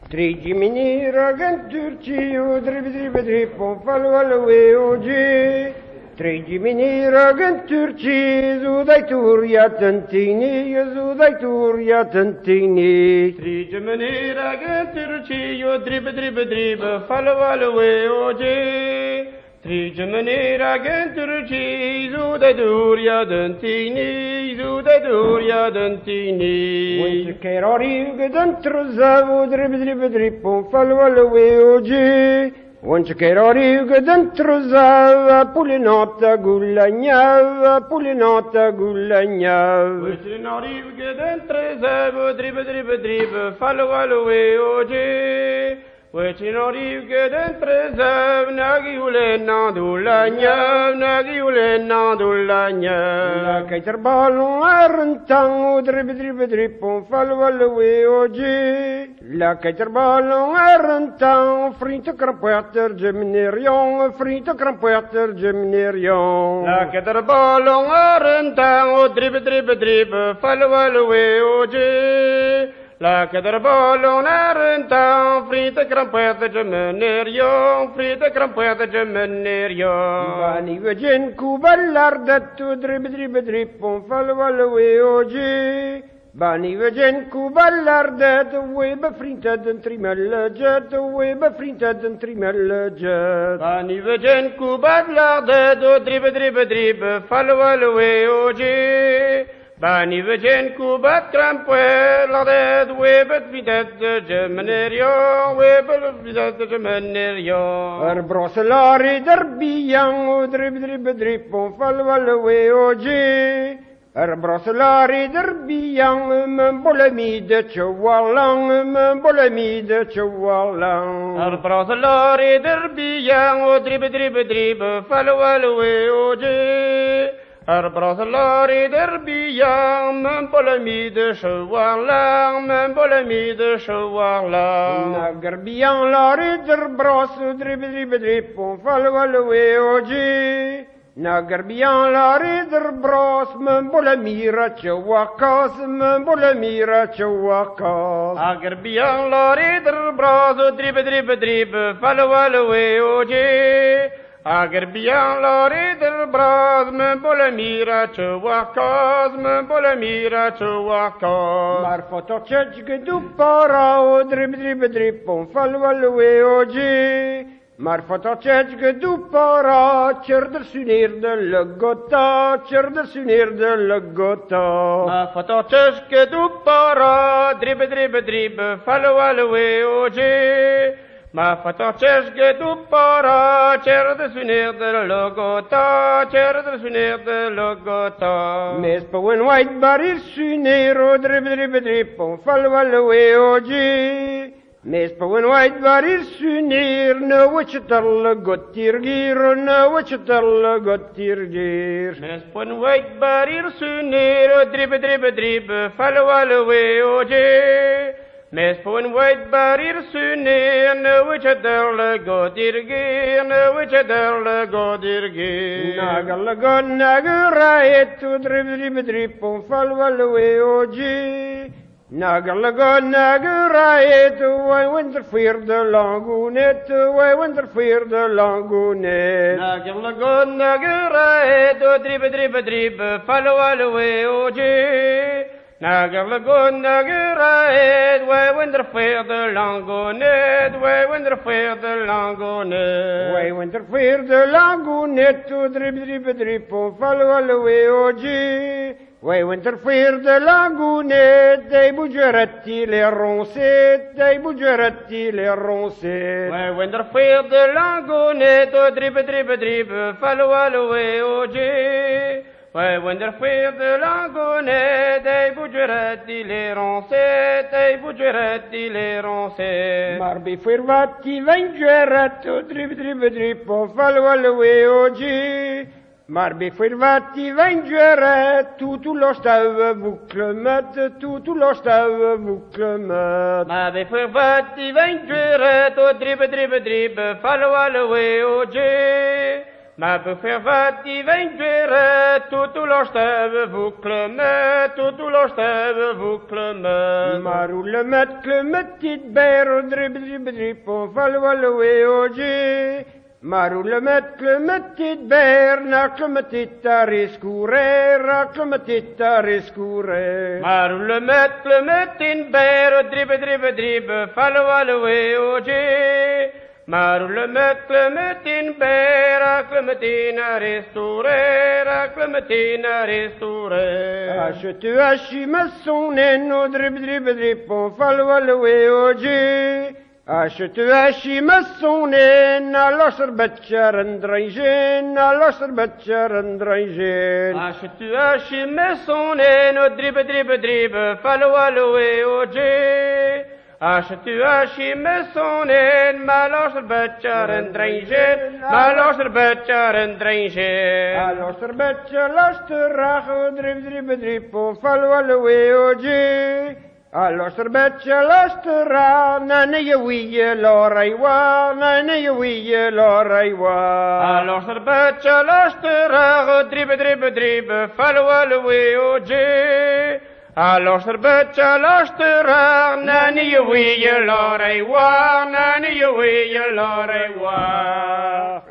Trigi minira ganturci o drip on falwalwe oji. Trigi minira ganturci zudai turia tantini zudai turia tantini. Trigi minira ganturci o drip falwalwe oji. Trigi minira ganturci zudai turia tantini zudai turia tantini. When kerori gadantru zavu drip on falwalwe oji. Once kerori gadantru zavu pulinota gulagna pulinota gulagna. Wentinori gadantru zavu drip falwalwe oji. Wentinori gadantru zavu nagi ulena dulagna nagi ulena dulagna. La kaiter balon arntang drip on falwalwe oji. La kaiter balon arntang frinte krampeter geminerion frinte krampeter geminerion. La caterpollo arrentang drip falwalwe oji. La caterpollo arrentang frite crampette gemenerion frite crampette gemenerion. Bani vejen kuballardattu drip on falwalwe oji. Bani vejen kuballardat we befrinted en trimellejet we befrinted en trimellejet. Bani vejen kuballardat drip falwalwe oji. Bani vejen kubat crampuer lardet webet videt gemenerion webet videt gemenerion. Brosselari derbiang drip on falwalwe oji. Brosselari derbiang membolemide chewalang membolemide chewalang. Brosselari derbiang drip falwalwe oji. Brosselari derbiang membolemide chewalang membolemide chewalang. Nagerbiang lari derbros drip on falwalwe oji. Nagerbiang lari derbros membolemira chewakas membolemira chewakas. Nagerbiang lari derbros drip falwalwe oji. Agerbiang lari derbros membolemira chewakas membolemira chewakas. Marfotocec gedupara o drip on falwalwe oji. Marfotocec gedupara cerder sunir de legota cerder sunir de legota. Marfotocec gedupara drip falwalwe oji. Ma fatocesc gedupara cerder sunir de legota cerder sunir de legota. Mes pawen white barir sunir o drip on falwalwe oji. Mes pawen white barir sunir ne wachetar legotirgir ne wachetar legotirgir. Mes pawen white barir sunir drip falwalwe oji. Mes pawen white barir sunir ne wachetar legotirgir ne wachetar legotirgir. Nagalagon nagaraet drip on falwalwe oji. Nagalagon nagaraet why winter fear the lagunet why winter fear the lagunet. Nagalagon nagaraet drip falwalwe oji. Nagalagon nagaraet why winter fear the lagunet why winter fear the lagunet. Why winter fear the lagunet drip on falwalwe oji. Why winter fear the lagunet dei bugeretti le ronset dei bugeretti le ronset. Why winter fear the lagunet drip falwalwe oji. Why winter fear the lagunet dei bugeretti le ronset dei bugeretti le ronset. Marbi firvati vengeretto drip on falwalwe oji. Marbi firvati vengere tutto lo stave vuclemet tutto lo stave vuclemet. Marbi firvati vengere to drip falwalwe oji. Ma befevat die wijnjure, tout l'osteve vous cleme, tout l'osteve vous cleme. Maar hoe le met klemetit bero drip drip drip on falwalwe oji. Maar hoe le met klemetit ber na klemetit ariscure, ra klemetit ariscure. Maar hoe le met klemetin ber, drip drip, falwalwe oji. Maar le met ber, clementina restaurera, clementina restaurera. Achète achime son eno drip drip drip on falwalwe oji. Achète achime son en a losser betcher en drangen, a losser betcher en drangen. Achète achime son eno drip drip, falwalwe oji. Achète achime son en malosser betcher en drangen, malosser betcher en drangen. A losser betcher loster racho drip drip drip on falwalwe oji. A losser betcher loster ra na ne je wie loraiwa, na ne je wie loraiwa. A losser betcher loster drip, falwalwe oji. A losser betcher loster nani je wie loraiwa, nani je wie loraiwa.